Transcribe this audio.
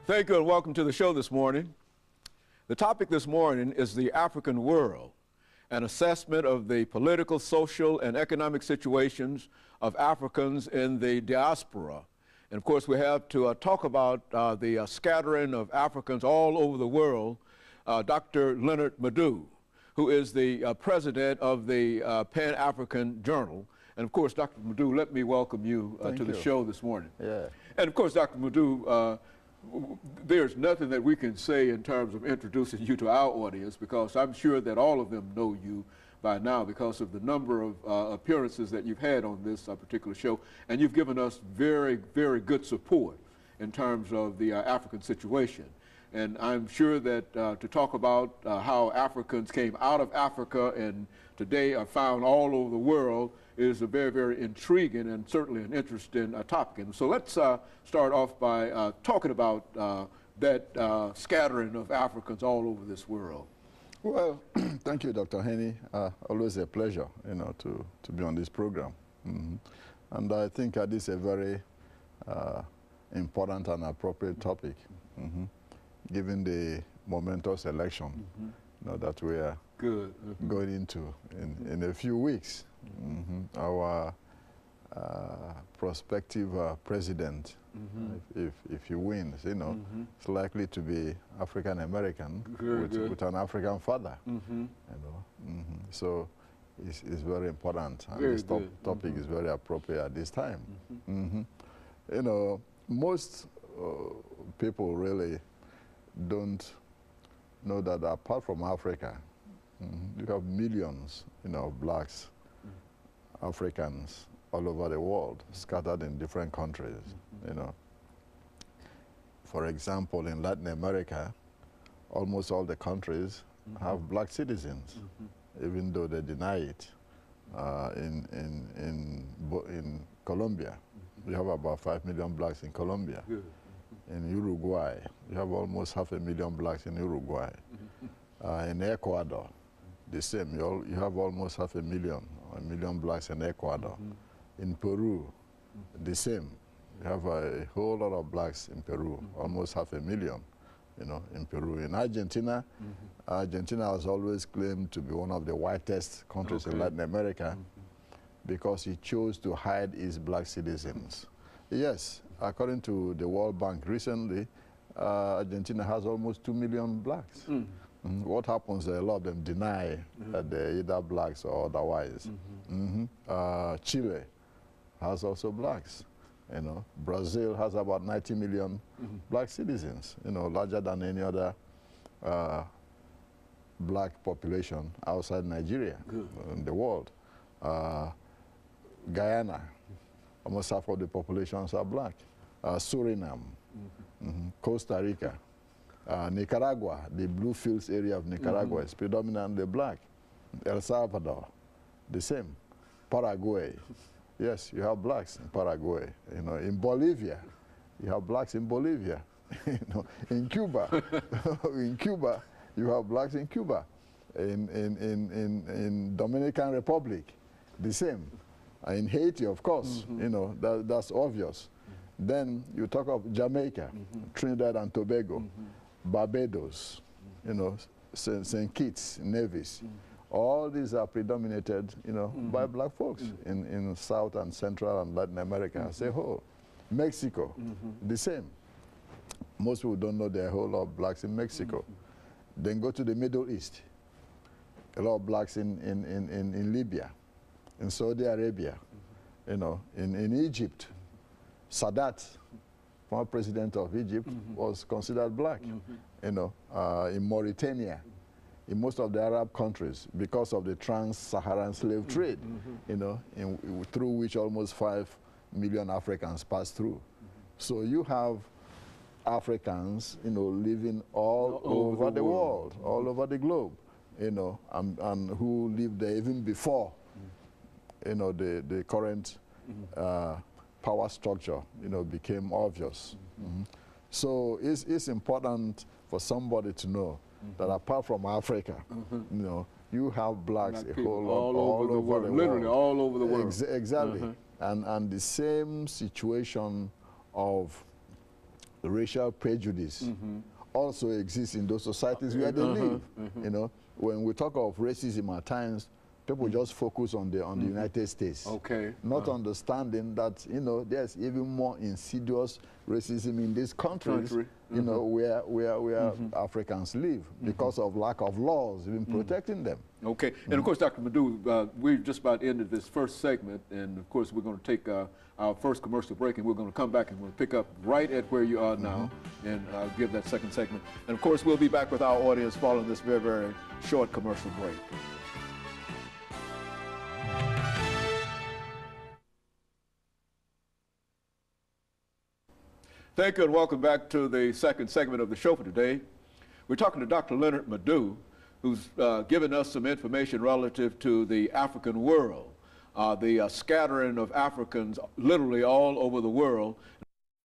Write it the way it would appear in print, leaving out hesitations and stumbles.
Thank you and welcome to the show this morning. The topic this morning is the African world, an assessment of the political, social, and economic situations of Africans in the diaspora. And of course, we have to talk about the scattering of Africans all over the world, Dr. LMadu1, who is the president of the Pan-African Journal. And of course, Dr. LMadu1, let me welcome you to the show this morning. Yeah. And of course, Dr. LMadu1, there's nothing that we can say in terms of introducing you to our audience, because I'm sure that all of them know you by now because of the number of appearances that you've had on this particular show, and you've given us very, very good support in terms of the African situation. And I'm sure that to talk about how Africans came out of Africa and today are found all over the world is a very, very intriguing and certainly an interesting topic. And so let's start off by talking about that scattering of Africans all over this world. Well, thank you, Dr. Henny. Always a pleasure, to be on this program. And I think this is a very important and appropriate topic, given the momentous election that we are going into in a few weeks. Our prospective president, if he wins, it's likely to be African American with an African father. So it's very important, and this topic is very appropriate at this time. Most people really don't know that apart from Africa, you have millions, blacks, Africans all over the world, scattered in different countries, For example, in Latin America, almost all the countries have black citizens, even though they deny it. In Colombia, we have about 5 million blacks in Colombia. In Uruguay, you have almost 500,000 blacks in Uruguay. In Ecuador, the same. You have almost 500,000 blacks in Ecuador. In Peru, the same. You have a whole lot of blacks in Peru, almost 500,000, in Peru. In Argentina, Argentina has always claimed to be one of the whitest countries in Latin America because it chose to hide its black citizens. Yes, according to the World Bank recently, Argentina has almost 2 million blacks. What happens, a lot of them deny that they're either blacks or otherwise. Chile has also blacks. Brazil has about 90 million black citizens, larger than any other black population outside Nigeria in the world. Guyana, almost half of the populations are black. Suriname, Costa Rica, Nicaragua, the Blue Fields area of Nicaragua is predominantly black. El Salvador, the same. Paraguay, yes, you have blacks in Paraguay. In Bolivia, you have blacks in Bolivia. In Cuba, you have blacks in Cuba. In Dominican Republic, the same. In Haiti, of course, that's obvious. Then you talk of Jamaica, Trinidad and Tobago, Barbados, St. Kitts, Nevis. All these are predominated, by black folks in South and Central and Latin America as a whole. Mexico, the same. Most people don't know there are a whole lot of blacks in Mexico. Then go to the Middle East. A lot of blacks in Libya, in Saudi Arabia, in Egypt. Sadat, former president of Egypt, was considered black. In Mauritania, in most of the Arab countries, because of the trans-Saharan slave trade, through which almost 5 million Africans passed through. So you have Africans, living all over the world, all over the globe, and who lived there even before, the current power structure, became obvious. So it's important for somebody to know that apart from Africa, you have blacks a whole lot all over the world. Literally all over the world. Exactly. And the same situation of racial prejudice also exists in those societies where they live. You know, when we talk of racism at times, people just focus on the United States. Okay. Not understanding that, you know, there's even more insidious racism in these countries, you know, where Africans live because of lack of laws even protecting them. Okay. And of course, Dr. Madu, we've just about ended this first segment, and of course we're going to take our first commercial break, and we're going to come back and we'll pick up right at where you are now and give that second segment. And of course, we'll be back with our audience following this very, very short commercial break. Thank you and welcome back to the second segment of the show for today. We're talking to Dr. LMadu, who's given us some information relative to the African world, the scattering of Africans literally all over the world,